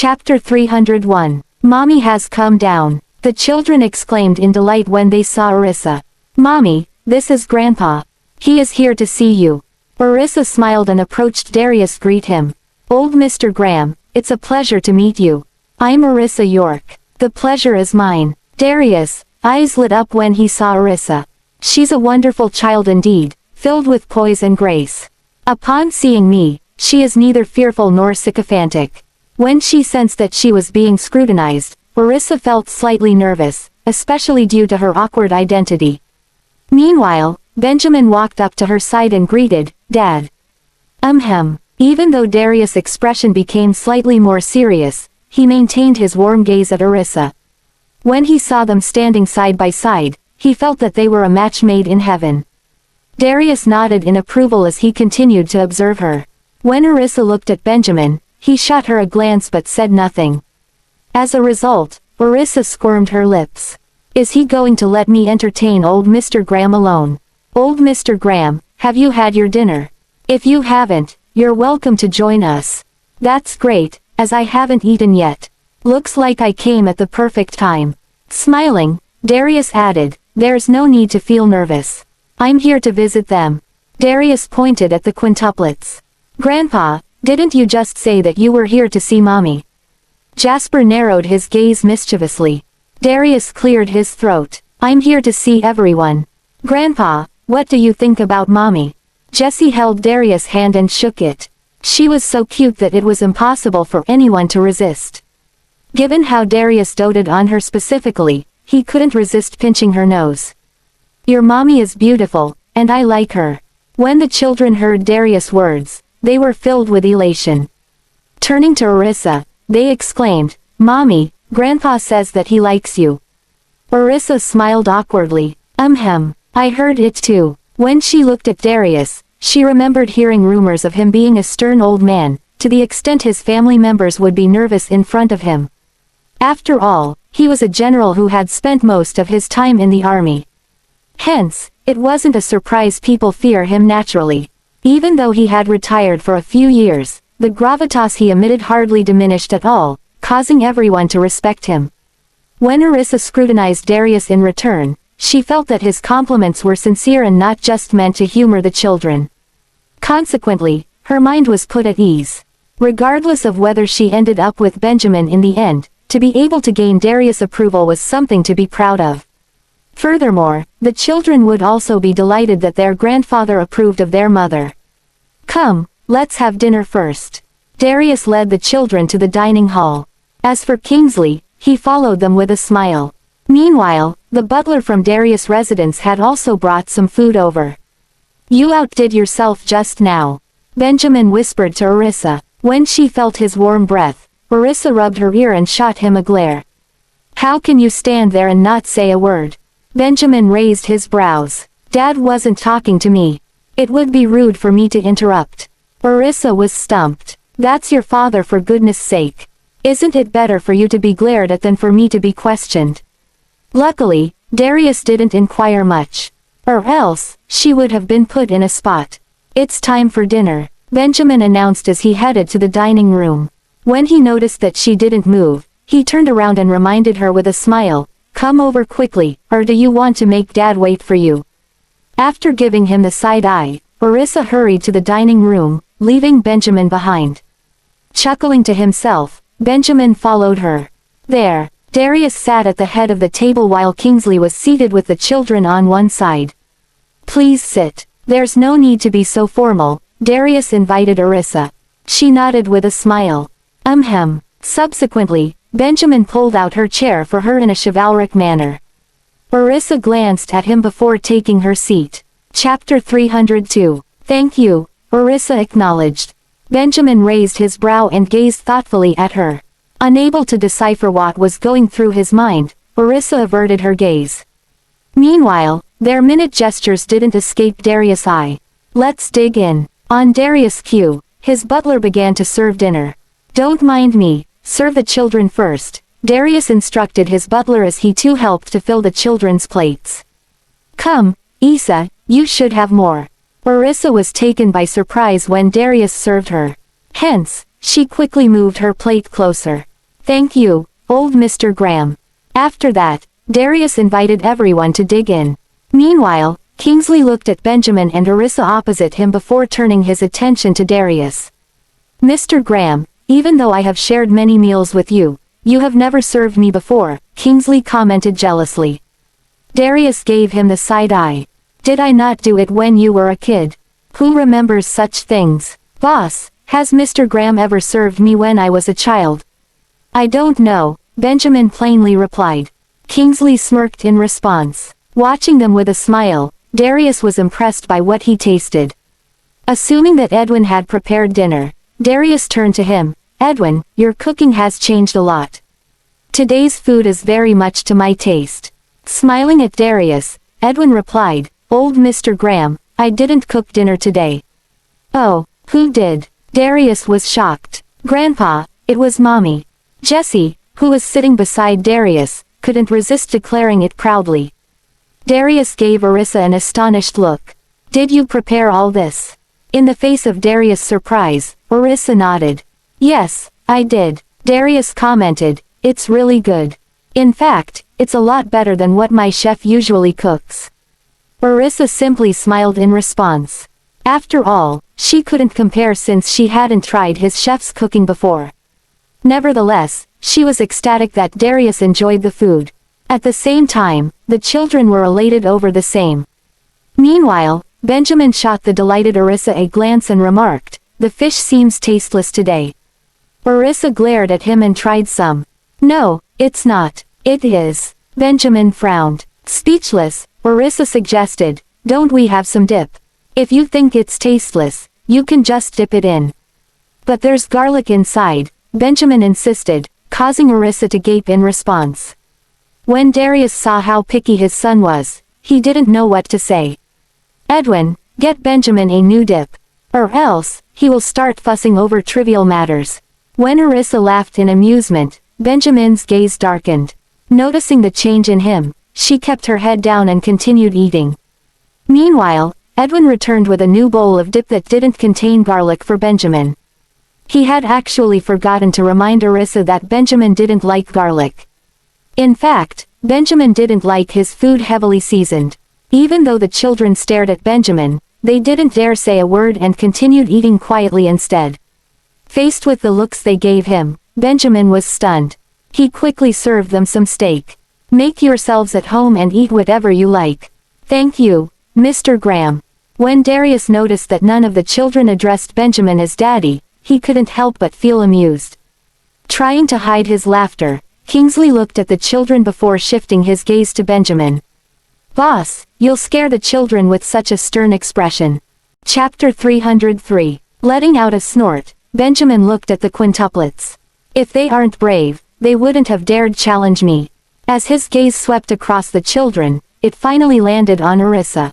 Chapter 301. Mommy has come down. The children exclaimed in delight when they saw Orissa. Mommy, this is Grandpa. He is here to see you. Orissa smiled and approached Darius to greet him. Old Mr. Graham, it's a pleasure to meet you. I'm Orissa York. The pleasure is mine. Darius' eyes lit up when he saw Orissa. She's a wonderful child indeed, filled with poise and grace. Upon seeing me, she is neither fearful nor sycophantic. When she sensed that she was being scrutinized, Orissa felt slightly nervous, especially due to her awkward identity. Meanwhile, Benjamin walked up to her side and greeted, Dad. Even though Darius' expression became slightly more serious, he maintained his warm gaze at Orissa. When he saw them standing side by side, he felt that they were a match made in heaven. Darius nodded in approval as he continued to observe her. When Orissa looked at Benjamin, he shot her a glance but said nothing. As a result, Orissa squirmed her lips. Is he going to let me entertain old Mr. Graham alone? Old Mr. Graham, have you had your dinner? If you haven't, you're welcome to join us. That's great, as I haven't eaten yet. Looks like I came at the perfect time. Smiling, Darius added, there's no need to feel nervous. I'm here to visit them. Darius pointed at the quintuplets. Grandpa, didn't you just say that you were here to see Mommy? Jasper narrowed his gaze mischievously. Darius cleared his throat. I'm here to see everyone. Grandpa, what do you think about Mommy? Jessie held Darius' hand and shook it. She was so cute that it was impossible for anyone to resist. Given how Darius doted on her specifically, he couldn't resist pinching her nose. Your mommy is beautiful, and I like her. When the children heard Darius' words, they were filled with elation. Turning to Orissa, they exclaimed, Mommy, Grandpa says that he likes you. Orissa smiled awkwardly. I heard it too. When she looked at Darius, she remembered hearing rumors of him being a stern old man, to the extent his family members would be nervous in front of him. After all, he was a general who had spent most of his time in the army. Hence, it wasn't a surprise people fear him naturally. Even though he had retired for a few years, the gravitas he emitted hardly diminished at all, causing everyone to respect him. When Orissa scrutinized Darius in return, she felt that his compliments were sincere and not just meant to humor the children. Consequently, her mind was put at ease. Regardless of whether she ended up with Benjamin in the end, to be able to gain Darius' approval was something to be proud of. Furthermore, the children would also be delighted that their grandfather approved of their mother. Come, let's have dinner first. Darius led the children to the dining hall. As for Kingsley, he followed them with a smile. Meanwhile, the butler from Darius' residence had also brought some food over. You outdid yourself just now. Benjamin whispered to Orissa. When she felt his warm breath, Orissa rubbed her ear and shot him a glare. How can you stand there and not say a word? Benjamin raised his brows. Dad wasn't talking to me. It would be rude for me to interrupt. Orissa was stumped. That's your father, for goodness sake. Isn't it better for you to be glared at than for me to be questioned? Luckily, Darius didn't inquire much. Or else, she would have been put in a spot. It's time for dinner, Benjamin announced as he headed to the dining room. When he noticed that she didn't move, he turned around and reminded her with a smile, come over quickly, or do you want to make Dad wait for you? After giving him the side eye, Orissa hurried to the dining room, leaving Benjamin behind. Chuckling to himself, Benjamin followed her. There, Darius sat at the head of the table while Kingsley was seated with the children on one side. Please sit. There's no need to be so formal, Darius invited Orissa. She nodded with a smile. Subsequently, Benjamin pulled out her chair for her in a chivalric manner. Orissa glanced at him before taking her seat. Chapter 302. Thank you, Orissa acknowledged. Benjamin raised his brow and gazed thoughtfully at her. Unable to decipher what was going through his mind, Orissa averted her gaze. Meanwhile, their minute gestures didn't escape Darius' eye. Let's dig in. On Darius' cue, his butler began to serve dinner. Don't mind me, serve the children first, Darius instructed his butler as he too helped to fill the children's plates. Come, Issa, you should have more. Orissa was taken by surprise when Darius served her. Hence, she quickly moved her plate closer. Thank you, old Mr. Graham. After that, Darius invited everyone to dig in. Meanwhile, Kingsley looked at Benjamin and Orissa opposite him before turning his attention to Darius. Mr. Graham, even though I have shared many meals with you, you have never served me before, Kingsley commented jealously. Darius gave him the side eye. Did I not do it when you were a kid? Who remembers such things? Boss, has Mr. Graham ever served me when I was a child? I don't know, Benjamin plainly replied. Kingsley smirked in response. Watching them with a smile, Darius was impressed by what he tasted. Assuming that Edwin had prepared dinner, Darius turned to him. Edwin, your cooking has changed a lot. Today's food is very much to my taste. Smiling at Darius, Edwin replied, Old Mr. Graham, I didn't cook dinner today. Oh, who did? Darius was shocked. Grandpa, it was Mommy. Jessie, who was sitting beside Darius, couldn't resist declaring it proudly. Darius gave Orissa an astonished look. Did you prepare all this? In the face of Darius' surprise, Orissa nodded. Yes, I did. Darius commented, it's really good. In fact, it's a lot better than what my chef usually cooks. Orissa simply smiled in response. After all, she couldn't compare since she hadn't tried his chef's cooking before. Nevertheless, she was ecstatic that Darius enjoyed the food. At the same time, the children were elated over the same. Meanwhile, Benjamin shot the delighted Orissa a glance and remarked, the fish seems tasteless today. Orissa glared at him and tried some. No, it's not. It is. Benjamin frowned. Speechless, Orissa suggested, don't we have some dip? If you think it's tasteless, you can just dip it in. But there's garlic inside, Benjamin insisted, causing Orissa to gape in response. When Darius saw how picky his son was, he didn't know what to say. Edwin, get Benjamin a new dip. Or else, he will start fussing over trivial matters. When Orissa laughed in amusement, Benjamin's gaze darkened. Noticing the change in him, she kept her head down and continued eating. Meanwhile, Edwin returned with a new bowl of dip that didn't contain garlic for Benjamin. He had actually forgotten to remind Orissa that Benjamin didn't like garlic. In fact, Benjamin didn't like his food heavily seasoned. Even though the children stared at Benjamin, they didn't dare say a word and continued eating quietly instead. Faced with the looks they gave him, Benjamin was stunned. He quickly served them some steak. Make yourselves at home and eat whatever you like. Thank you, Mr. Graham. When Darius noticed that none of the children addressed Benjamin as Daddy, he couldn't help but feel amused. Trying to hide his laughter, Kingsley looked at the children before shifting his gaze to Benjamin. Boss, you'll scare the children with such a stern expression. Chapter 303. Letting out a snort, Benjamin looked at the quintuplets. If they aren't brave, they wouldn't have dared challenge me. As his gaze swept across the children, it finally landed on Orissa.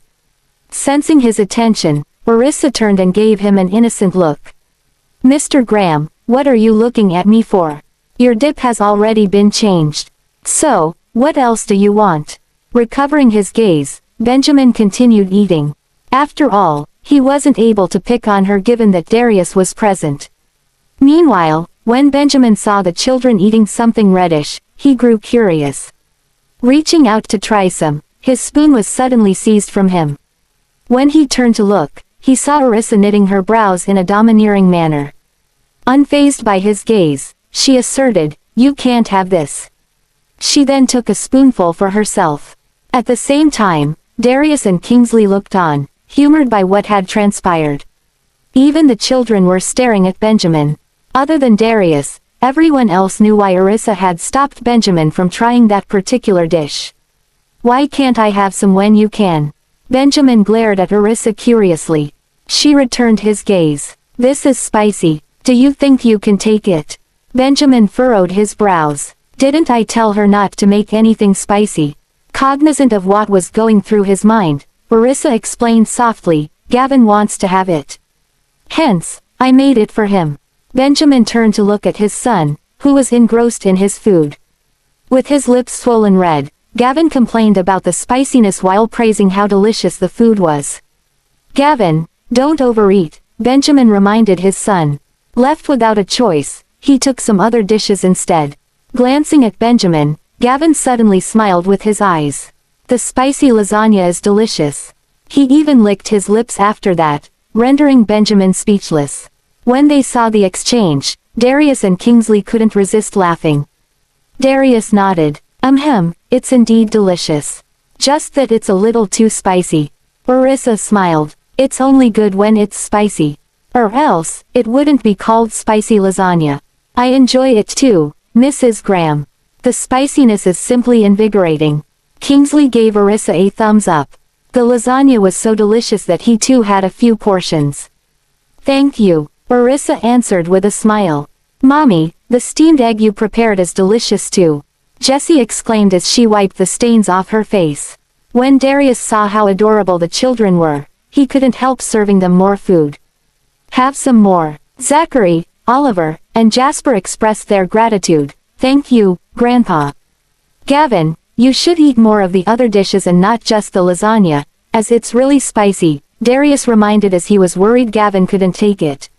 Sensing his attention, Orissa turned and gave him an innocent look. Mr. Graham, what are you looking at me for? Your dip has already been changed. So, what else do you want? Recovering his gaze, Benjamin continued eating. After all, he wasn't able to pick on her given that Darius was present. Meanwhile, when Benjamin saw the children eating something reddish, he grew curious. Reaching out to try some, his spoon was suddenly seized from him. When he turned to look, he saw Orissa knitting her brows in a domineering manner. Unfazed by his gaze, she asserted, "You can't have this." She then took a spoonful for herself. At the same time, Darius and Kingsley looked on, humored by what had transpired. Even the children were staring at Benjamin. Other than Darius, everyone else knew why Orissa had stopped Benjamin from trying that particular dish. Why can't I have some when you can? Benjamin glared at Orissa curiously. She returned his gaze. This is spicy. Do you think you can take it? Benjamin furrowed his brows. Didn't I tell her not to make anything spicy? Cognizant of what was going through his mind, Orissa explained softly, Gavin wants to have it. Hence, I made it for him. Benjamin turned to look at his son, who was engrossed in his food. With his lips swollen red, Gavin complained about the spiciness while praising how delicious the food was. Gavin, don't overeat, Benjamin reminded his son. Left without a choice, he took some other dishes instead. Glancing at Benjamin, Gavin suddenly smiled with his eyes. The spicy lasagna is delicious. He even licked his lips after that, rendering Benjamin speechless. When they saw the exchange, Darius and Kingsley couldn't resist laughing. Darius nodded. It's indeed delicious. Just that it's a little too spicy. Orissa smiled. It's only good when it's spicy. Or else, it wouldn't be called spicy lasagna. I enjoy it too, Mrs. Graham. The spiciness is simply invigorating. Kingsley gave Orissa a thumbs up. The lasagna was so delicious that he too had a few portions. Thank you, Orissa answered with a smile. Mommy, the steamed egg you prepared is delicious too. Jessie exclaimed as she wiped the stains off her face. When Darius saw how adorable the children were, he couldn't help serving them more food. Have some more. Zachary, Oliver, and Jasper expressed their gratitude. Thank you, Grandpa. Gavin, you should eat more of the other dishes and not just the lasagna, as it's really spicy, Darius reminded as he was worried Gavin couldn't take it.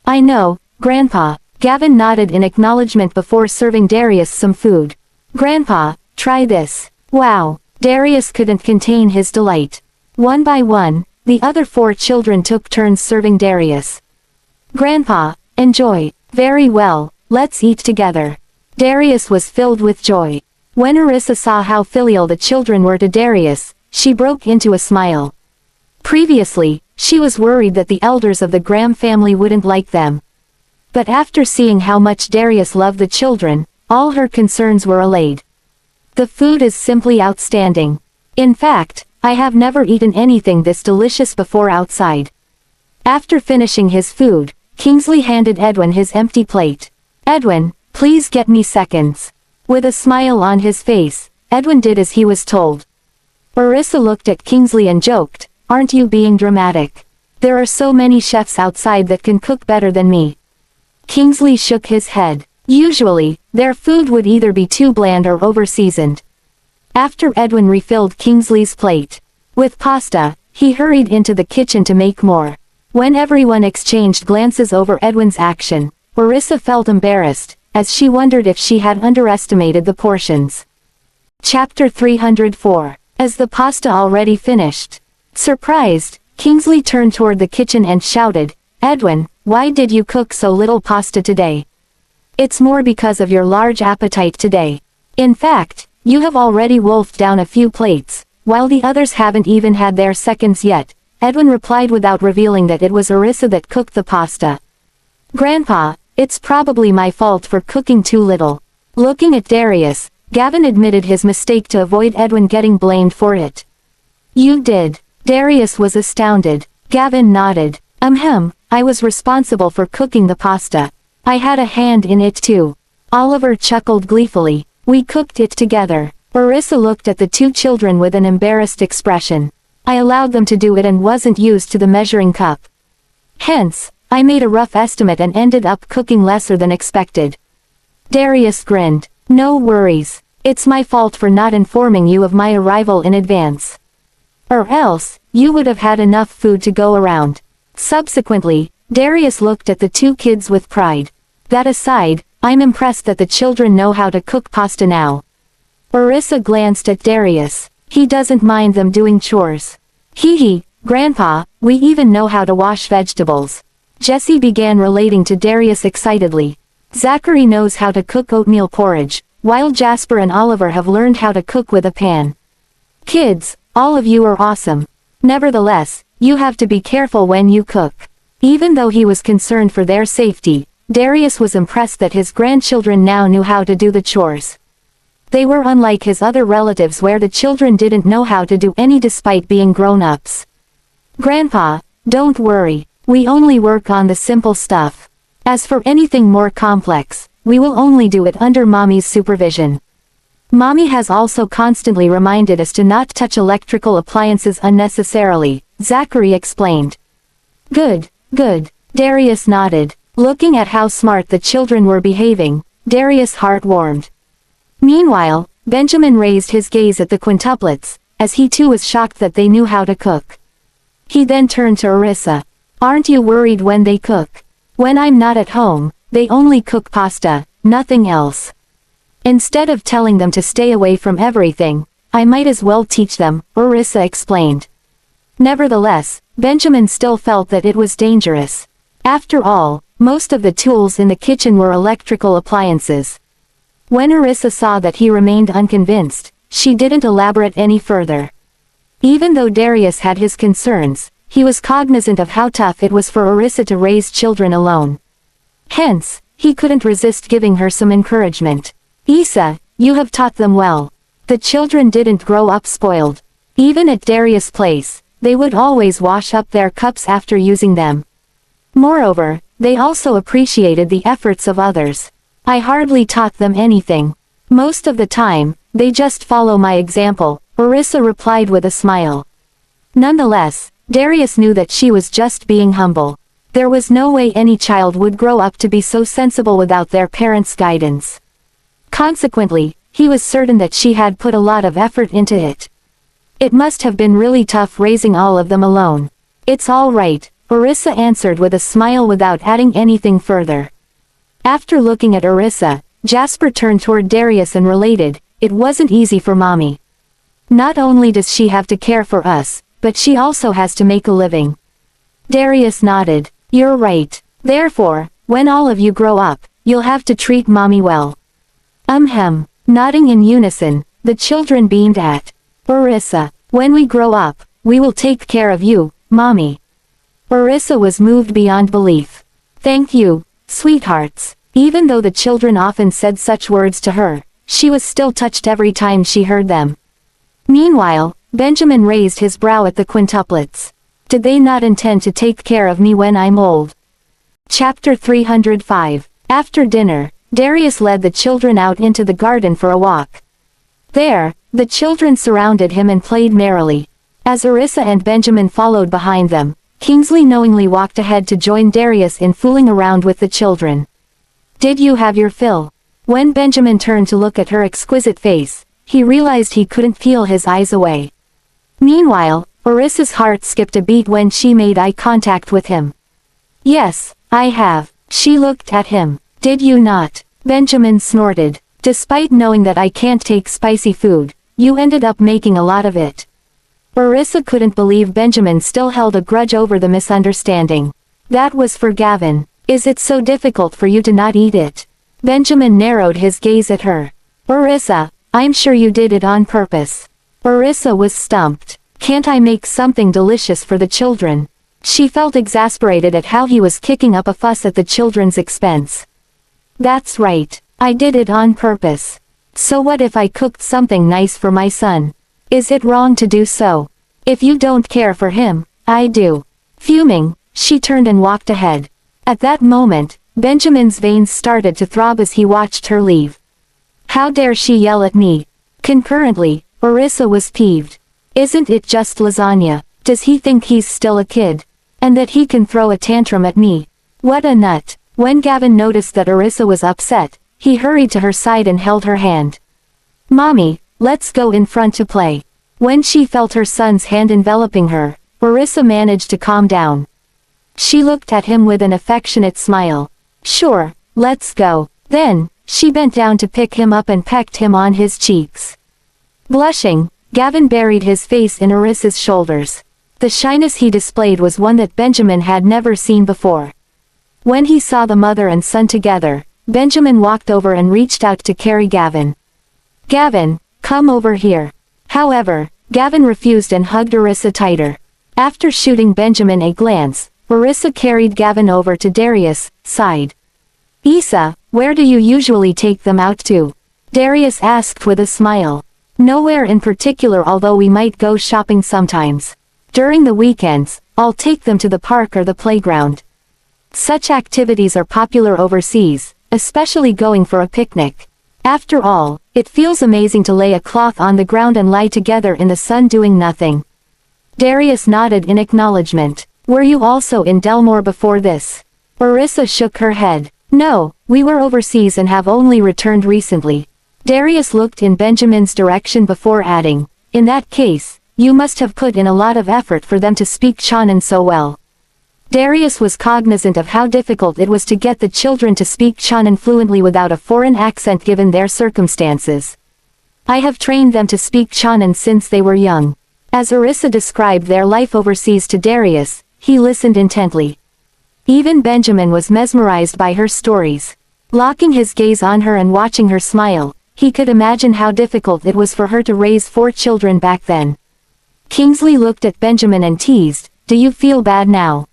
I know, Grandpa. Gavin nodded in acknowledgement before serving Darius some food. Grandpa, try this. Wow, Darius couldn't contain his delight. One by one, the other 4 children took turns serving Darius. Grandpa, enjoy. Very well, let's eat together. Darius was filled with joy. When Orissa saw how filial the children were to Darius, she broke into a smile. Previously, she was worried that the elders of the Graham family wouldn't like them. But after seeing how much Darius loved the children, all her concerns were allayed. The food is simply outstanding. In fact, I have never eaten anything this delicious before outside. After finishing his food, Kingsley handed Edwin his empty plate. Edwin, please get me seconds. With a smile on his face, Edwin did as he was told. Orissa looked at Kingsley and joked, aren't you being dramatic? There are so many chefs outside that can cook better than me. Kingsley shook his head. Usually, their food would either be too bland or over-seasoned. After Edwin refilled Kingsley's plate with pasta, he hurried into the kitchen to make more. When everyone exchanged glances over Edwin's action, Orissa felt embarrassed, as she wondered if she had underestimated the portions. Chapter 304. As the pasta already finished. Surprised, Kingsley turned toward the kitchen and shouted, Edwin, why did you cook so little pasta today? It's more because of your large appetite today. In fact, you have already wolfed down a few plates, while the others haven't even had their seconds yet, Edwin replied without revealing that it was Orissa that cooked the pasta. Grandpa, it's probably my fault for cooking too little. Looking at Darius, Gavin admitted his mistake to avoid Edwin getting blamed for it. You did. Darius was astounded. Gavin nodded. I was responsible for cooking the pasta. I had a hand in it too. Oliver chuckled gleefully. We cooked it together. Orissa looked at the 2 children with an embarrassed expression. I allowed them to do it and wasn't used to the measuring cup. Hence, I made a rough estimate and ended up cooking lesser than expected. Darius grinned. No worries. It's my fault for not informing you of my arrival in advance. Or else, you would have had enough food to go around. Subsequently, Darius looked at the 2 kids with pride. That aside, I'm impressed that the children know how to cook pasta now. Orissa glanced at Darius. He doesn't mind them doing chores. Hee, Grandpa, we even know how to wash vegetables. Jessie began relating to Darius excitedly. Zachary knows how to cook oatmeal porridge, while Jasper and Oliver have learned how to cook with a pan. Kids, all of you are awesome. Nevertheless, you have to be careful when you cook. Even though he was concerned for their safety, Darius was impressed that his grandchildren now knew how to do the chores. They were unlike his other relatives where the children didn't know how to do any despite being grown-ups. Grandpa, don't worry, we only work on the simple stuff. As for anything more complex, we will only do it under Mommy's supervision. Mommy has also constantly reminded us to not touch electrical appliances unnecessarily, Zachary explained. Good, Darius nodded. Looking at how smart the children were behaving, Darius' heart warmed. Meanwhile, Benjamin raised his gaze at the quintuplets, as he too was shocked that they knew how to cook. He then turned to Orissa. Aren't you worried when they cook? When I'm not at home, they only cook pasta, nothing else. Instead of telling them to stay away from everything, I might as well teach them, Orissa explained. Nevertheless, Benjamin still felt that it was dangerous. After all, most of the tools in the kitchen were electrical appliances. When Orissa saw that he remained unconvinced, she didn't elaborate any further. Even though Darius had his concerns, he was cognizant of how tough it was for Orissa to raise children alone. Hence, he couldn't resist giving her some encouragement. Isa, you have taught them well. The children didn't grow up spoiled. Even at Darius' place, they would always wash up their cups after using them. Moreover, they also appreciated the efforts of others. I hardly taught them anything. Most of the time, they just follow my example, Orissa replied with a smile. Nonetheless, Darius knew that she was just being humble. There was no way any child would grow up to be so sensible without their parents' guidance. Consequently, he was certain that she had put a lot of effort into it. It must have been really tough raising all of them alone. It's all right, Orissa answered with a smile without adding anything further. After looking at Orissa, Jasper turned toward Darius and related, it wasn't easy for Mommy. Not only does she have to care for us, but she also has to make a living. Darius nodded. You're right. Therefore, when all of you grow up, you'll have to treat Mommy well. Nodding in unison, the children beamed at Orissa. When we grow up, we will take care of you, Mommy. Orissa was moved beyond belief. Thank you, sweethearts. Even though the children often said such words to her, she was still touched every time she heard them. Meanwhile, Benjamin raised his brow at the quintuplets. Did they not intend to take care of me when I'm old? Chapter 305. After dinner, Darius led the children out into the garden for a walk. There, the children surrounded him and played merrily. As Orissa and Benjamin followed behind them, Kingsley knowingly walked ahead to join Darius in fooling around with the children. Did you have your fill? When Benjamin turned to look at her exquisite face, he realized he couldn't peel his eyes away. Meanwhile, Orissa's heart skipped a beat when she made eye contact with him. Yes, I have. She looked at him. Did you not? Benjamin snorted. Despite knowing that I can't take spicy food, you ended up making a lot of it. Orissa couldn't believe Benjamin still held a grudge over the misunderstanding. That was for Gavin. Is it so difficult for you to not eat it? Benjamin narrowed his gaze at her. Orissa, I'm sure you did it on purpose. Orissa was stumped. Can't I make something delicious for the children? She felt exasperated at how he was kicking up a fuss at the children's expense. That's right. I did it on purpose. So what if I cooked something nice for my son? Is it wrong to do so? If you don't care for him, I do. Fuming, she turned and walked ahead. At that moment, Benjamin's veins started to throb as he watched her leave. How dare she yell at me? Concurrently, Orissa was peeved. Isn't it just lasagna? Does he think he's still a kid? And that he can throw a tantrum at me? What a nut. When Gavin noticed that Orissa was upset, he hurried to her side and held her hand. Mommy, let's go in front to play. When she felt her son's hand enveloping her, Orissa managed to calm down. She looked at him with an affectionate smile. Sure, let's go. Then, she bent down to pick him up and pecked him on his cheeks. Blushing, Gavin buried his face in Orissa's shoulders. The shyness he displayed was one that Benjamin had never seen before. When he saw the mother and son together, Benjamin walked over and reached out to carry Gavin. Gavin, come over here. However, Gavin refused and hugged Orissa tighter. After shooting Benjamin a glance, Orissa carried Gavin over to Darius' side. Isa, where do you usually take them out to? Darius asked with a smile. Nowhere in particular, although we might go shopping sometimes. During the weekends, I'll take them to the park or the playground. Such activities are popular overseas, especially going for a picnic. After all, it feels amazing to lay a cloth on the ground and lie together in the sun doing nothing. Darius nodded in acknowledgement. Were you also in Delmore before this? Orissa shook her head. No, we were overseas and have only returned recently. Darius looked in Benjamin's direction before adding, in that case, you must have put in a lot of effort for them to speak Shannon so well. Darius was cognizant of how difficult it was to get the children to speak Cheonan fluently without a foreign accent given their circumstances. I have trained them to speak Cheonan since they were young. As Orissa described their life overseas to Darius, he listened intently. Even Benjamin was mesmerized by her stories. Locking his gaze on her and watching her smile, he could imagine how difficult it was for her to raise 4 children back then. Kingsley looked at Benjamin and teased, "Do you feel bad now?"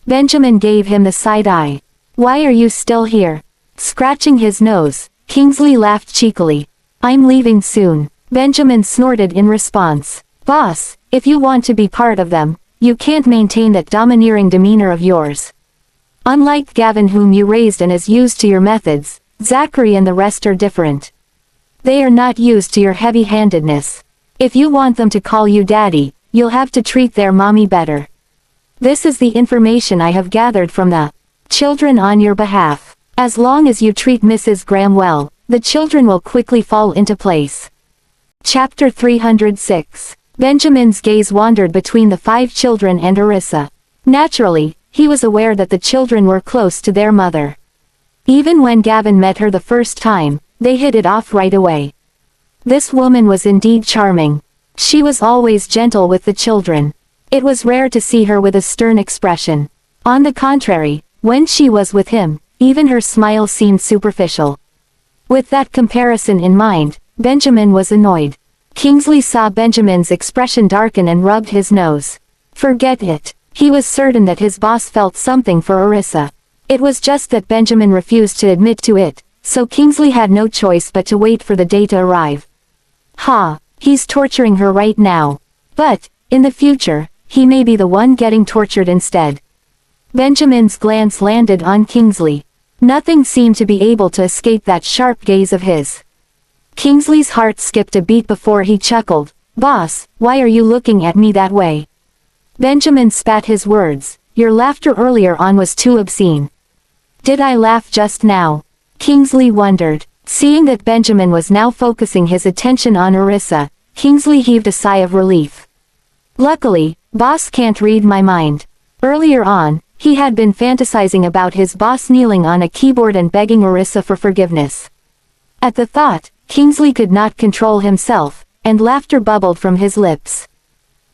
Benjamin gave him the side eye. "Why are you still here?" Scratching his nose, Kingsley laughed cheekily. "I'm leaving soon." Benjamin snorted in response. "Boss, if you want to be part of them, you can't maintain that domineering demeanor of yours. Unlike Gavin whom you raised and is used to your methods, Zachary and the rest are different. They are not used to your heavy-handedness. If you want them to call you daddy, you'll have to treat their mommy better. This is the information I have gathered from the children on your behalf. As long as you treat Mrs. Graham well, the children will quickly fall into place." Chapter 306. Benjamin's gaze wandered between the 5 children and Orissa. Naturally, he was aware that the children were close to their mother. Even when Gavin met her the first time, they hit it off right away. This woman was indeed charming. She was always gentle with the children. It was rare to see her with a stern expression. On the contrary, when she was with him, even her smile seemed superficial. With that comparison in mind, Benjamin was annoyed. Kingsley saw Benjamin's expression darken and rubbed his nose. Forget it. He was certain that his boss felt something for Orissa. It was just that Benjamin refused to admit to it, so Kingsley had no choice but to wait for the day to arrive. Ha, he's torturing her right now. But, in the future, he may be the one getting tortured instead. Benjamin's glance landed on Kingsley. Nothing seemed to be able to escape that sharp gaze of his. Kingsley's heart skipped a beat before he chuckled. "Boss, why are you looking at me that way?" Benjamin spat his words. "Your laughter earlier on was too obscene." "Did I laugh just now?" Kingsley wondered. Seeing that Benjamin was now focusing his attention on Orissa, Kingsley heaved a sigh of relief. Luckily, boss can't read my mind. Earlier on, he had been fantasizing about his boss kneeling on a keyboard and begging Orissa for forgiveness. At the thought, Kingsley could not control himself, and laughter bubbled from his lips.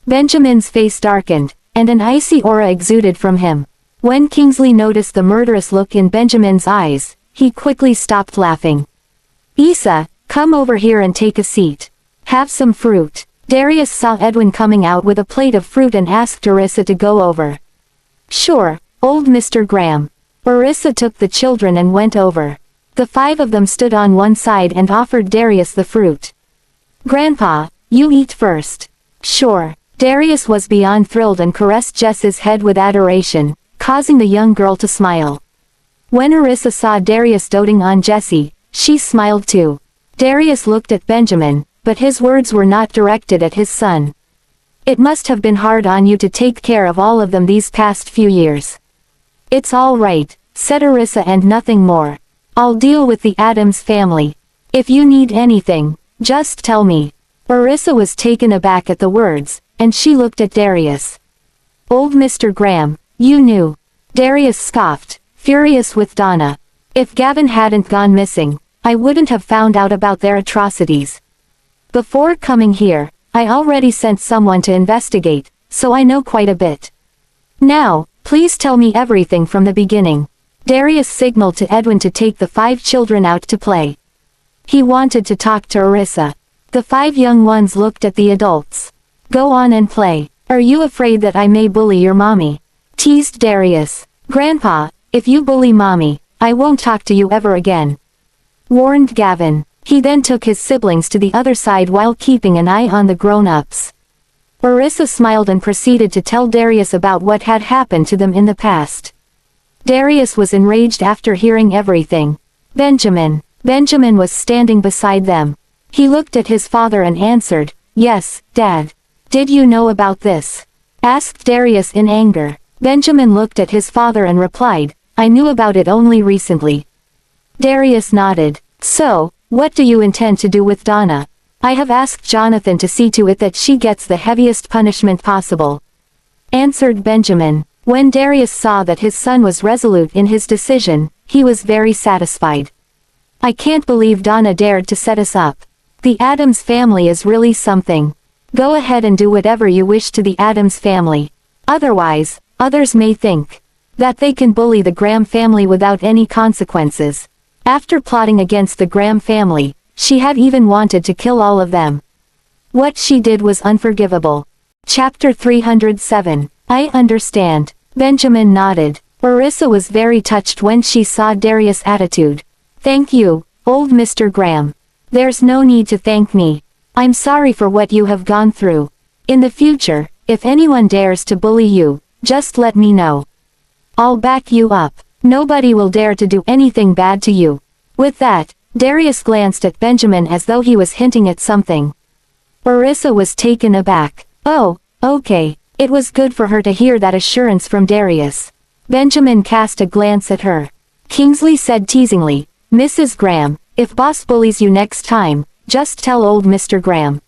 Benjamin's face darkened, and an icy aura exuded from him. When Kingsley noticed the murderous look in Benjamin's eyes, he quickly stopped laughing. "Issa, come over here and take a seat. Have some fruit." Darius saw Edwin coming out with a plate of fruit and asked Orissa to go over. "Sure, old Mr. Graham." Orissa took the children and went over. The 5 of them stood on one side and offered Darius the fruit. "Grandpa, you eat first." "Sure." Darius was beyond thrilled and caressed Jess's head with adoration, causing the young girl to smile. When Orissa saw Darius doting on Jessie, she smiled too. Darius looked at Benjamin, but his words were not directed at his son. "It must have been hard on you to take care of all of them these past few years." "It's all right," said Orissa, and nothing more. "I'll deal with the Addams family. If you need anything, just tell me." Orissa was taken aback at the words, and she looked at Darius. "Old Mr. Graham, you knew." Darius scoffed, furious with Donna. "If Gavin hadn't gone missing, I wouldn't have found out about their atrocities. Before coming here, I already sent someone to investigate, so I know quite a bit. Now, please tell me everything from the beginning." Darius signaled to Edwin to take the 5 children out to play. He wanted to talk to Orissa. The 5 young ones looked at the adults. "Go on and play. Are you afraid that I may bully your mommy?" teased Darius. "Grandpa, if you bully mommy, I won't talk to you ever again," warned Gavin. He then took his siblings to the other side while keeping an eye on the grown-ups. Orissa smiled and proceeded to tell Darius about what had happened to them in the past. Darius was enraged after hearing everything. Benjamin was standing beside them. He looked at his father and answered, "Yes, Dad." "Did you know about this?" asked Darius in anger. Benjamin looked at his father and replied, "I knew about it only recently." Darius nodded. "So, what do you intend to do with Donna?" "I have asked Jonathan to see to it that she gets the heaviest punishment possible," answered Benjamin. When Darius saw that his son was resolute in his decision, he was very satisfied. I can't believe Donna dared to set us up. The Addams family is really something. Go ahead and do whatever you wish to the Addams family. Otherwise, others may think that they can bully the Graham family without any consequences. After plotting against the Graham family, she had even wanted to kill all of them. What she did was unforgivable. Chapter 307. I understand. Benjamin nodded. Orissa was very touched when she saw Darius' attitude. Thank you, old Mr. Graham. There's no need to thank me. I'm sorry for what you have gone through. In the future, if anyone dares to bully you, just let me know. I'll back you up. Nobody will dare to do anything bad to you. With that, Darius glanced at Benjamin as though he was hinting at something. Orissa was taken aback. Oh, okay. It was good for her to hear that assurance from Darius. Benjamin cast a glance at her. Kingsley said teasingly, Mrs. Graham, if boss bullies you next time, just tell old Mr. Graham.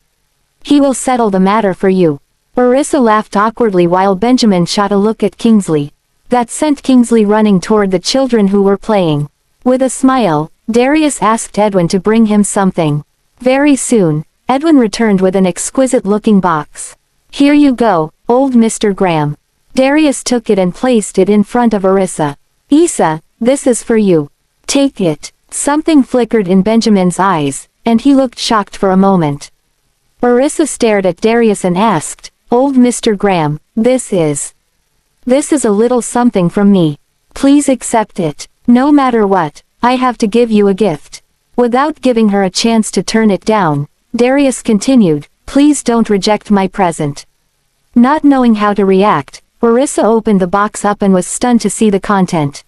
He will settle the matter for you. Orissa laughed awkwardly while Benjamin shot a look at Kingsley. That sent Kingsley running toward the children who were playing. With a smile, Darius asked Edwin to bring him something. Very soon, Edwin returned with an exquisite-looking box. Here you go, old Mr. Graham. Darius took it and placed it in front of Orissa. Isa, this is for you. Take it. Something flickered in Benjamin's eyes, and he looked shocked for a moment. Orissa stared at Darius and asked, Old Mr. Graham, this is a little something from me. Please accept it. No matter what, I have to give you a gift. Without giving her a chance to turn it down, Darius continued, please don't reject my present. Not knowing how to react, Orissa opened the box up and was stunned to see the content.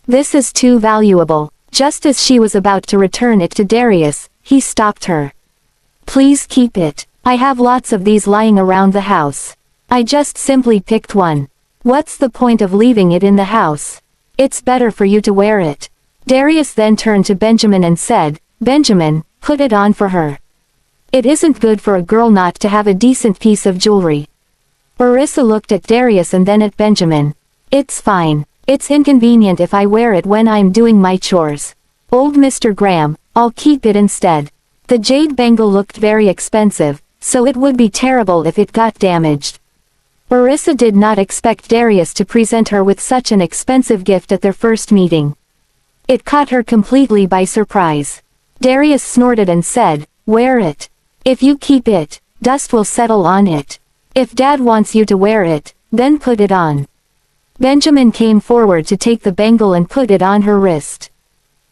This is too valuable. Just as she was about to return it to Darius, he stopped her. Please keep it. I have lots of these lying around the house. I just simply picked one. What's the point of leaving it in the house? It's better for you to wear it. Darius then turned to Benjamin and said, Benjamin, put it on for her. It isn't good for a girl not to have a decent piece of jewelry. Orissa looked at Darius and then at Benjamin. It's fine. It's inconvenient if I wear it when I'm doing my chores. Old Mr. Graham, I'll keep it instead. The jade bangle looked very expensive, so it would be terrible if it got damaged. Orissa did not expect Darius to present her with such an expensive gift at their first meeting. It caught her completely by surprise. Darius snorted and said, wear it. If you keep it, dust will settle on it. If Dad wants you to wear it, then put it on. Benjamin came forward to take the bangle and put it on her wrist.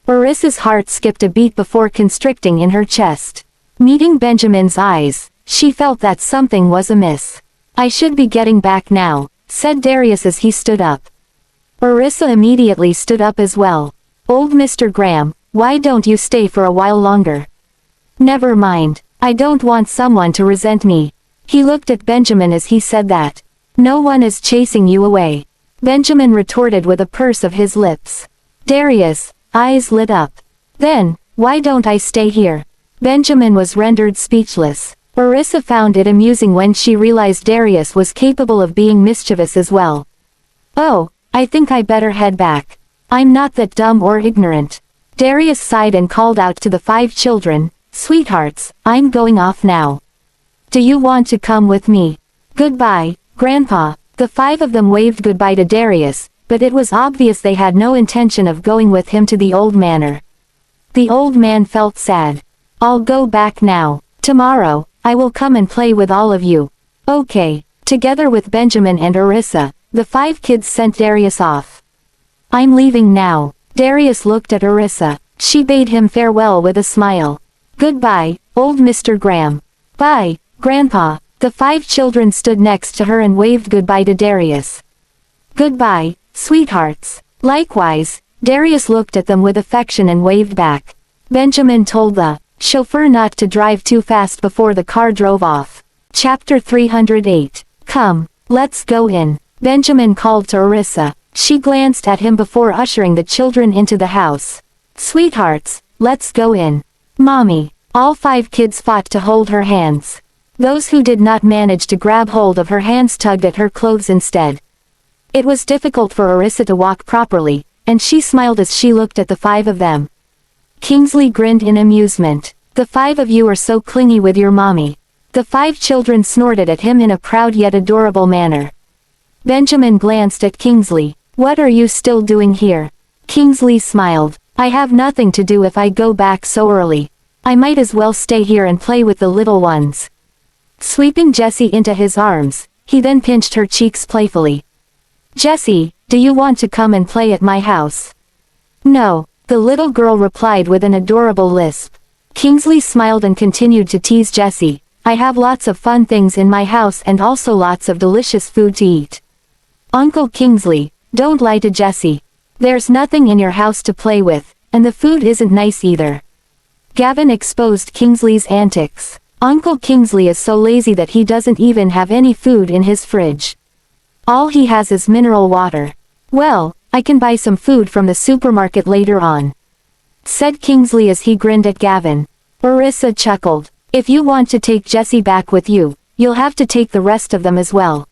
Orissa's heart skipped a beat before constricting in her chest. Meeting Benjamin's eyes, she felt that something was amiss. I should be getting back now, said Darius as he stood up. Orissa immediately stood up as well. Old Mr. Graham, why don't you stay for a while longer? Never mind, I don't want someone to resent me. He looked at Benjamin as he said that. No one is chasing you away. Benjamin retorted with a purse of his lips. Darius' eyes lit up. Then, why don't I stay here? Benjamin was rendered speechless. Orissa found it amusing when she realized Darius was capable of being mischievous as well. Oh, I think I better head back. I'm not that dumb or ignorant. Darius sighed and called out to the 5 children, Sweethearts, I'm going off now. Do you want to come with me? Goodbye, Grandpa. The 5 of them waved goodbye to Darius, but it was obvious they had no intention of going with him to the old manor. The old man felt sad. I'll go back now. Tomorrow, I will come and play with all of you. Okay. Together with Benjamin and Orissa, the 5 kids sent Darius off. I'm leaving now. Darius looked at Orissa. She bade him farewell with a smile. Goodbye, old Mr. Graham. Bye, Grandpa. The 5 children stood next to her and waved goodbye to Darius. Goodbye, sweethearts. Likewise, Darius looked at them with affection and waved back. Benjamin told the chauffeur not to drive too fast before the car drove off. Chapter 308. Come, let's go in. Benjamin called to Orissa. She glanced at him before ushering the children into the house. Sweethearts, let's go in. Mommy. All 5 kids fought to hold her hands. Those who did not manage to grab hold of her hands tugged at her clothes instead. It was difficult for Orissa to walk properly, and she smiled as she looked at the five of them. Kingsley grinned in amusement. The five of you are so clingy with your mommy. The five children snorted at him in a proud yet adorable manner. Benjamin glanced at Kingsley. What are you still doing here? Kingsley smiled. I have nothing to do if I go back so early. I might as well stay here and play with the little ones. Sweeping Jessie into his arms, he then pinched her cheeks playfully. Jessie, do you want to come and play at my house? No, the little girl replied with an adorable lisp. Kingsley smiled and continued to tease Jessie. I have lots of fun things in my house and also lots of delicious food to eat. Uncle Kingsley, don't lie to Jessie. There's nothing in your house to play with, and the food isn't nice either. Gavin exposed Kingsley's antics. Uncle Kingsley is so lazy that he doesn't even have any food in his fridge. All he has is mineral water. Well, I can buy some food from the supermarket later on, said Kingsley as he grinned at Gavin. Orissa chuckled. If you want to take Jessie back with you, you'll have to take the rest of them as well.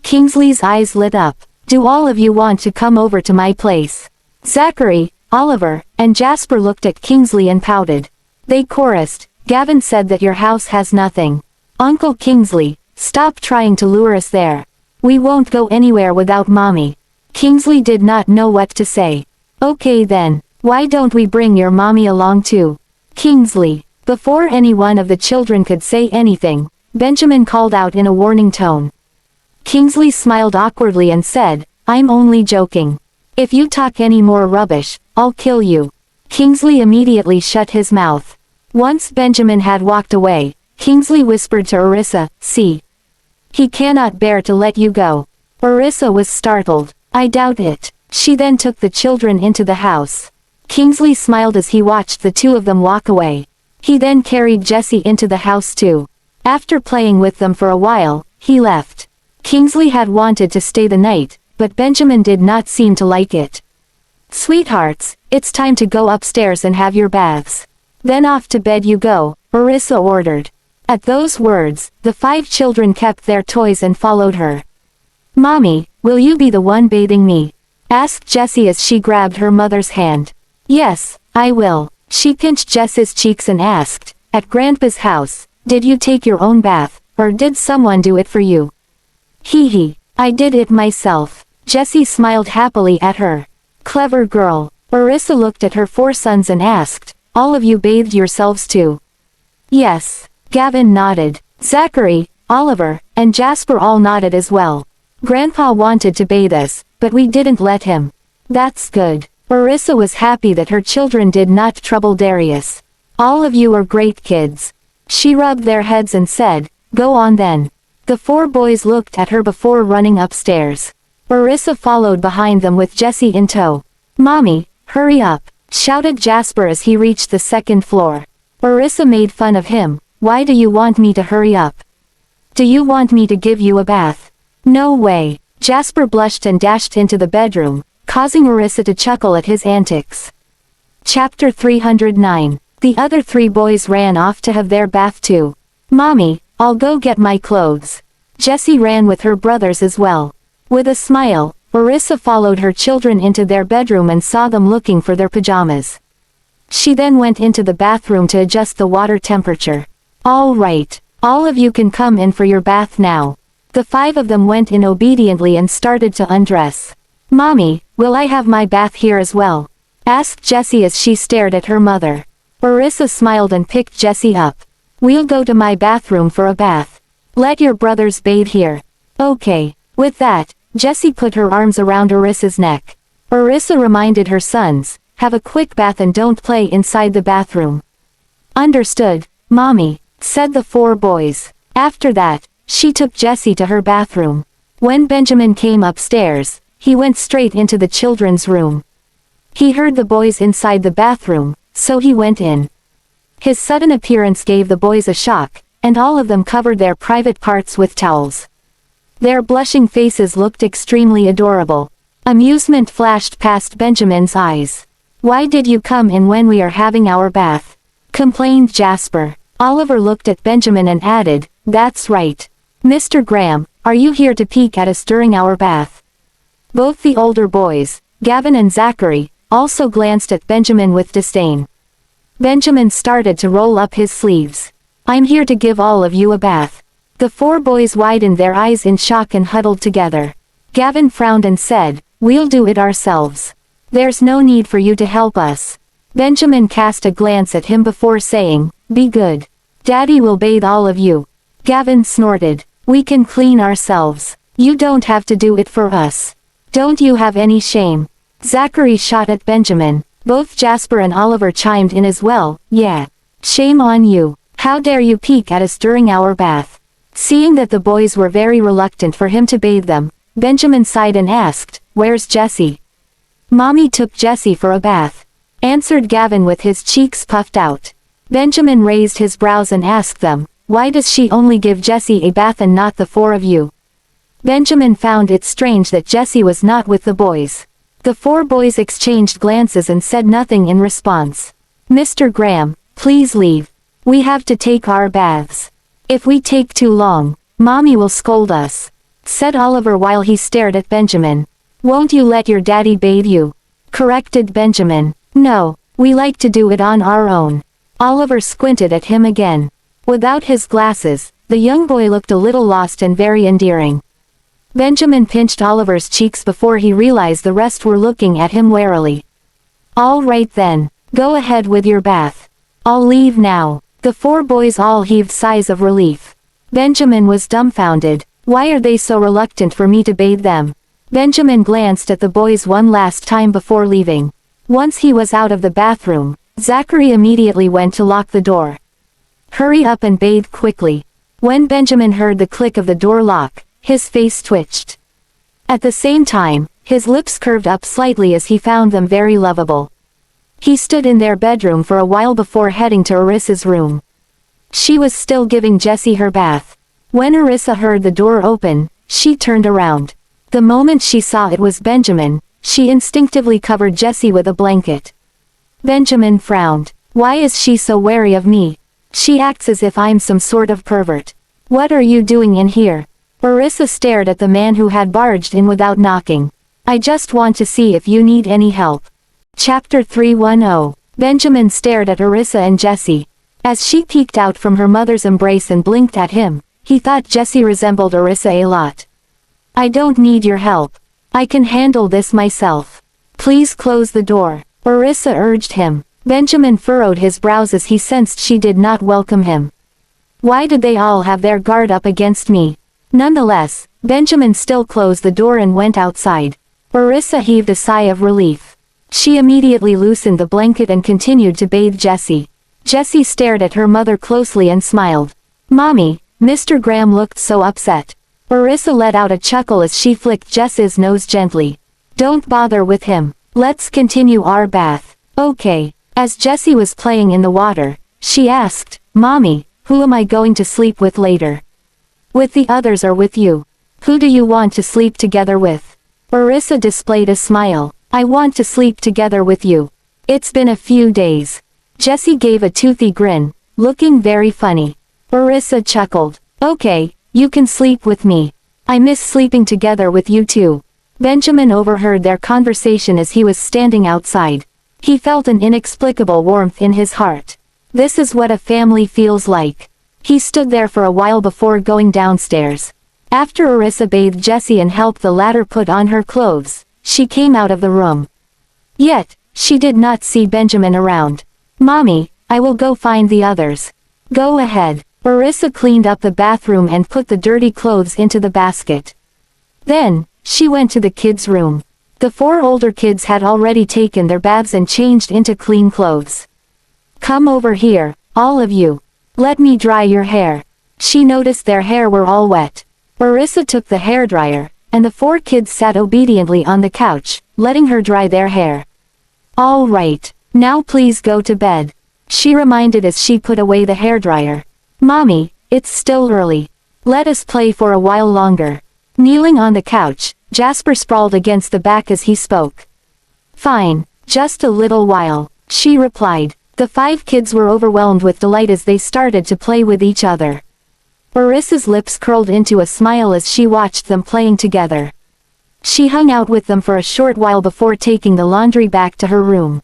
Kingsley's eyes lit up. Do all of you want to come over to my place? Zachary, Oliver, and Jasper looked at Kingsley and pouted. They chorused, Gavin said that your house has nothing. Uncle Kingsley, stop trying to lure us there. We won't go anywhere without mommy. Kingsley did not know what to say. Okay then, why don't we bring your mommy along too? Kingsley. Before any one of the children could say anything, Benjamin called out in a warning tone. Kingsley smiled awkwardly and said, I'm only joking. If you talk any more rubbish, I'll kill you. Kingsley immediately shut his mouth. Once Benjamin had walked away, Kingsley whispered to Orissa, see. He cannot bear to let you go. Orissa was startled. I doubt it. She then took the children into the house. Kingsley smiled as he watched the two of them walk away. He then carried Jessie into the house too. After playing with them for a while, he left. Kingsley had wanted to stay the night, but Benjamin did not seem to like it. Sweethearts, it's time to go upstairs and have your baths. Then off to bed you go, Orissa ordered. At those words, the five children kept their toys and followed her. Mommy, will you be the one bathing me? Asked Jessie as she grabbed her mother's hand. Yes, I will. She pinched Jess's cheeks and asked, at Grandpa's house, did you take your own bath, or did someone do it for you? Hee hee, I did it myself. Jessie smiled happily at her. Clever girl. Orissa looked at her four sons and asked, all of you bathed yourselves too? Yes. Gavin nodded. Zachary, Oliver, and Jasper all nodded as well. Grandpa wanted to bathe us, but we didn't let him. That's good. Orissa was happy that her children did not trouble Darius. All of you are great kids. She rubbed their heads and said, go on then. The four boys looked at her before running upstairs. Orissa followed behind them with Jessie in tow. Mommy, hurry up, shouted Jasper as he reached the second floor. Orissa made fun of him. Why do you want me to hurry up? Do you want me to give you a bath? No way. Jasper blushed and dashed into the bedroom, causing Orissa to chuckle at his antics. Chapter 309. The other three boys ran off to have their bath too. Mommy, I'll go get my clothes. Jessie ran with her brothers as well. With a smile, Orissa followed her children into their bedroom and saw them looking for their pajamas. She then went into the bathroom to adjust the water temperature. All right, all of you can come in for your bath now. The five of them went in obediently and started to undress. Mommy, will I have my bath here as well? Asked Jessie as she stared at her mother. Orissa smiled and picked Jessie up. We'll go to my bathroom for a bath. Let your brothers bathe here. Okay. With that, Jessie put her arms around Orissa's neck. Orissa reminded her sons, have a quick bath and don't play inside the bathroom. Understood, Mommy, said the four boys. After that, she took Jessie to her bathroom. When Benjamin came upstairs, he went straight into the children's room. He heard the boys inside the bathroom, so he went in. His sudden appearance gave the boys a shock, and all of them covered their private parts with towels. Their blushing faces looked extremely adorable. Amusement flashed past Benjamin's eyes. Why did you come in when we are having our bath? Complained Jasper. Oliver looked at Benjamin and added, that's right. Mr. Graham, are you here to peek at us during our bath? Both the older boys, Gavin and Zachary, also glanced at Benjamin with disdain. Benjamin started to roll up his sleeves. I'm here to give all of you a bath. The four boys widened their eyes in shock and huddled together. Gavin frowned and said, we'll do it ourselves. There's no need for you to help us. Benjamin cast a glance at him before saying, be good. Daddy will bathe all of you. Gavin snorted, we can clean ourselves. You don't have to do it for us. Don't you have any shame? Zachary shot at Benjamin. Both Jasper and Oliver chimed in as well, yeah. Shame on you. How dare you peek at us during our bath? Seeing that the boys were very reluctant for him to bathe them, Benjamin sighed and asked, where's Jessie? Mommy took Jessie for a bath, answered Gavin with his cheeks puffed out. Benjamin raised his brows and asked them, why does she only give Jessie a bath and not the four of you? Benjamin found it strange that Jessie was not with the boys. The four boys exchanged glances and said nothing in response. Mr. Graham, please leave. We have to take our baths. If we take too long, Mommy will scold us, said Oliver while he stared at Benjamin. Won't you let your daddy bathe you? Corrected Benjamin. No, we like to do it on our own. Oliver squinted at him again. Without his glasses, the young boy looked a little lost and very endearing. Benjamin pinched Oliver's cheeks before he realized the rest were looking at him warily. All right then, go ahead with your bath. I'll leave now. The four boys all heaved sighs of relief. Benjamin was dumbfounded. Why are they so reluctant for me to bathe them? Benjamin glanced at the boys one last time before leaving. Once he was out of the bathroom, Zachary immediately went to lock the door. Hurry up and bathe quickly. When Benjamin heard the click of the door lock, his face twitched. At the same time, his lips curved up slightly as he found them very lovable. He stood in their bedroom for a while before heading to Arissa's room. She was still giving Jessie her bath. When Arissa heard the door open, she turned around. The moment she saw it was Benjamin, she instinctively covered Jessie with a blanket. Benjamin frowned. Why is she so wary of me? She acts as if I'm some sort of pervert. What are you doing in here? Arissa stared at the man who had barged in without knocking. I just want to see if you need any help. Chapter 310. Benjamin stared at Arissa and Jessie. As she peeked out from her mother's embrace and blinked at him, he thought Jessie resembled Arissa a lot. I don't need your help. I can handle this myself. Please close the door, Arissa urged him. Benjamin furrowed his brows as he sensed she did not welcome him. Why did they all have their guard up against me? Nonetheless, Benjamin still closed the door and went outside. Arissa heaved a sigh of relief. She immediately loosened the blanket and continued to bathe Jessie. Jessie stared at her mother closely and smiled. Mommy, Mr. Graham looked so upset. Arissa let out a chuckle as she flicked Jessie's nose gently. Don't bother with him. Let's continue our bath. Okay. As Jessie was playing in the water, she asked, Mommy, who am I going to sleep with later? With the others or with you? Who do you want to sleep together with? Arissa displayed a smile. I want to sleep together with you. It's been a few days. Jessie gave a toothy grin, looking very funny. Arissa chuckled. Okay, you can sleep with me. I miss sleeping together with you too. Benjamin overheard their conversation as he was standing outside. He felt an inexplicable warmth in his heart. This is what a family feels like. He stood there for a while before going downstairs. After Arissa bathed Jessie and helped the latter put on her clothes, she came out of the room. Yet, she did not see Benjamin around. Mommy, I will go find the others. Go ahead. Arissa cleaned up the bathroom and put the dirty clothes into the basket. Then, she went to the kids' room. The four older kids had already taken their baths and changed into clean clothes. Come over here, all of you. Let me dry your hair. She noticed their hair were all wet. Arissa took the hairdryer, and the four kids sat obediently on the couch, letting her dry their hair. All right, now please go to bed, she reminded as she put away the hairdryer. Mommy, it's still early. Let us play for a while longer. Kneeling on the couch, Jasper sprawled against the back as he spoke. Fine, just a little while, she replied. The five kids were overwhelmed with delight as they started to play with each other. Arissa's lips curled into a smile as she watched them playing together. She hung out with them for a short while before taking the laundry back to her room.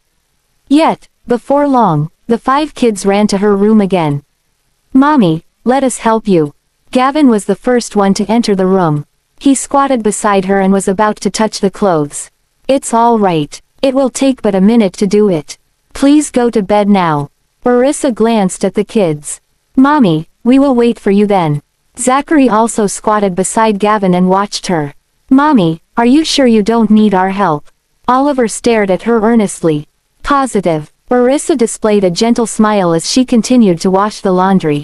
Yet, before long, the 5 kids ran to her room again. "Mommy, let us help you." Gavin was the first one to enter the room. He squatted beside her and was about to touch the clothes. "It's all right. It will take but a minute to do it. Please go to bed now." Arissa glanced at the kids. "Mommy, we will wait for you then." Zachary also squatted beside Gavin and watched her. "Mommy, are you sure you don't need our help?" Oliver stared at her earnestly. "Positive." Arissa displayed a gentle smile as she continued to wash the laundry.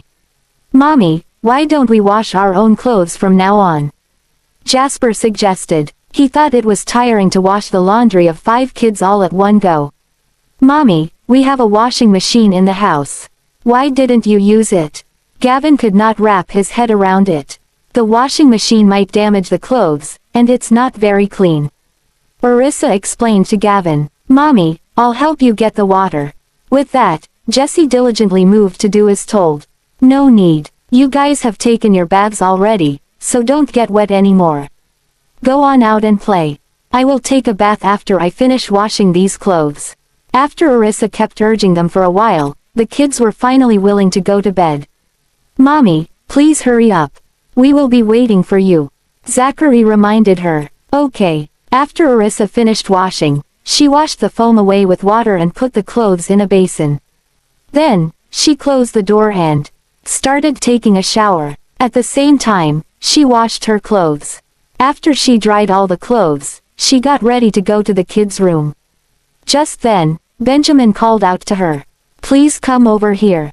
"Mommy, why don't we wash our own clothes from now on?" Jasper suggested. He thought it was tiring to wash the laundry of 5 kids all at one go. "Mommy, we have a washing machine in the house. Why didn't you use it?" Gavin could not wrap his head around it. The washing machine might damage the clothes, and it's not very clean. Arissa explained to Gavin. "Mommy, I'll help you get the water." With that, Jesse diligently moved to do as told. "No need. You guys have taken your baths already, so don't get wet anymore. Go on out and play. I will take a bath after I finish washing these clothes." After Arissa kept urging them for a while, the kids were finally willing to go to bed. "Mommy, please hurry up. We will be waiting for you," Zachary reminded her. "Okay." After Arissa finished washing, she washed the foam away with water and put the clothes in a basin. Then, she closed the door and started taking a shower. At the same time, she washed her clothes. After she dried all the clothes, she got ready to go to the kids' room. Just then, Benjamin called out to her. "Please come over here."